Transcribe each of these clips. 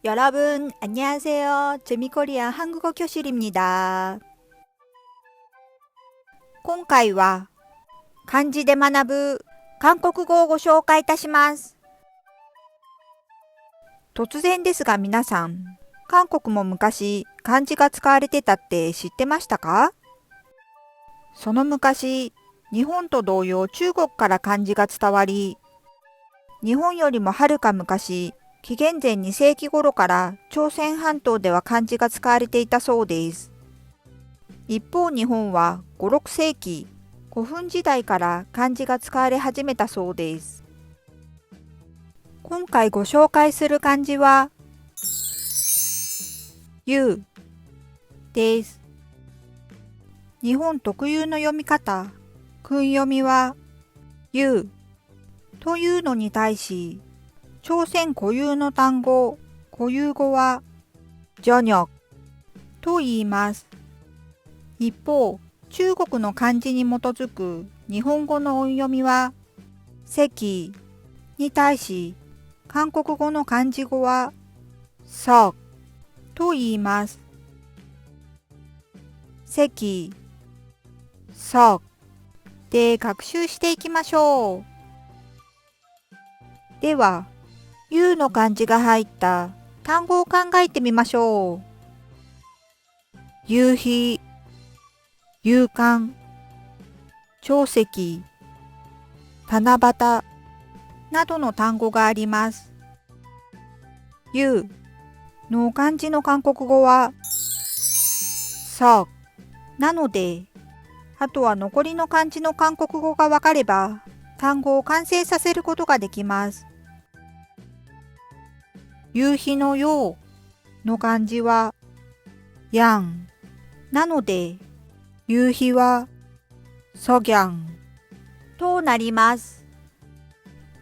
여러분, 안녕하세요. 재미코리아 한국어 교실입니다. 今回は漢字で学ぶ韓国語をご紹介いたします。突然ですが皆さん、韓国も昔漢字が使われてたって知ってましたか？その昔、日本と同様中国から漢字が伝わり、日本よりもはるか昔、紀元前2世紀頃から朝鮮半島では漢字が使われていたそうです。一方日本は5、6世紀、古墳時代から漢字が使われ始めたそうです。今回ご紹介する漢字は、ゆうです。日本特有の読み方、訓読みは、ゆうというのに対し、朝鮮固有の単語、固有語は、ジョニョと言います。一方、中国の漢字に基づく日本語の音読みは、石に対し、韓国語の漢字語は、ソと言います。石、ソで学習していきましょう。では、ゆうの漢字が入った単語を考えてみましょう。夕日、夕刊、朝夕、七夕などの単語があります。ゆうの漢字の韓国語は、そうなので、あとは残りの漢字の韓国語がわかれば、単語を完成させることができます。夕日のようの漢字は、やんなので、夕日は、そぎゃんとなります。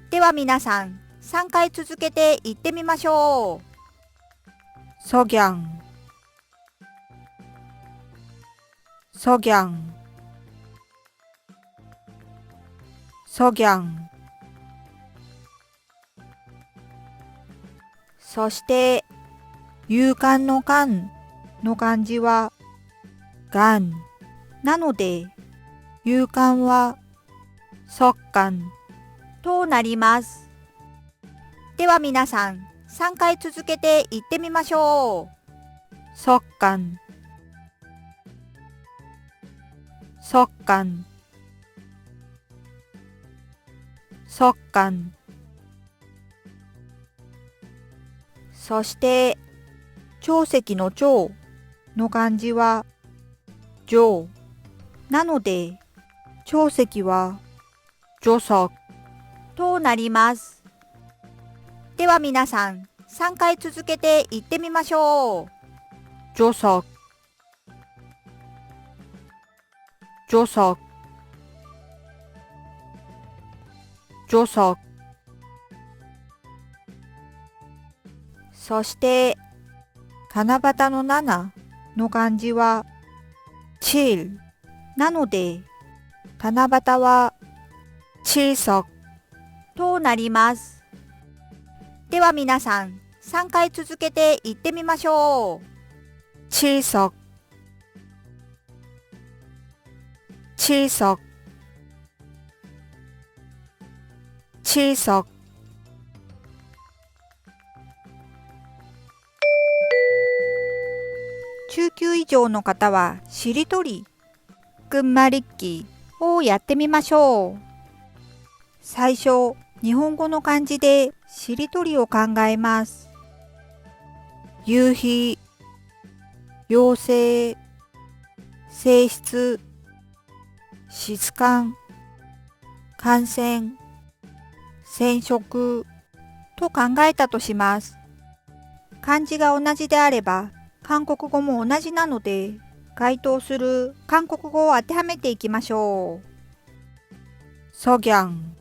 では皆さん、3回続けて言ってみましょう。そぎゃん、そぎゃん、そぎゃん。そして、勇敢の敢の漢字は、がんなので、勇敢は、そっかんとなります。では皆さん、3回続けて言ってみましょう。そっかん、そっかん、そっかん。そして、朝夕の朝の漢字は、上なので、朝夕は、上足となります。では皆さん、3回続けて言ってみましょう。上足、上足、上足。そして、七夕の七の漢字は、チルなので、七夕は、チルソとなります。では皆さん、3回続けて言ってみましょう。チルソ、チルソ、チルソ。中級以上の方はしりとり、くんまりっきをやってみましょう。最初、日本語の漢字でしりとりを考えます。夕日、妖精、性質、質感、感染、染色と考えたとします。漢字が同じであれば、韓国語も同じなので、該当する韓国語を当てはめていきましょう。そぎゃん、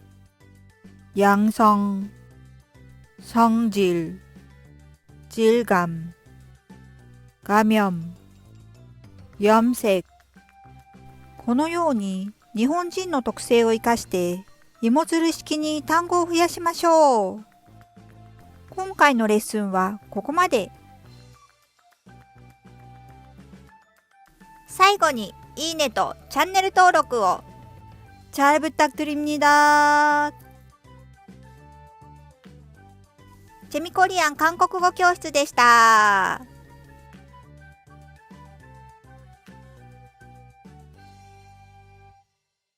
やんそん、성 질、 질감、 감염、 염색。このように日本人の特性を生かして芋づる式に単語を増やしましょう。今回のレッスンはここまで。最後にいいねとチャンネル登録を。잘 부탁드립니다。チェミコリアン韓国語教室でした。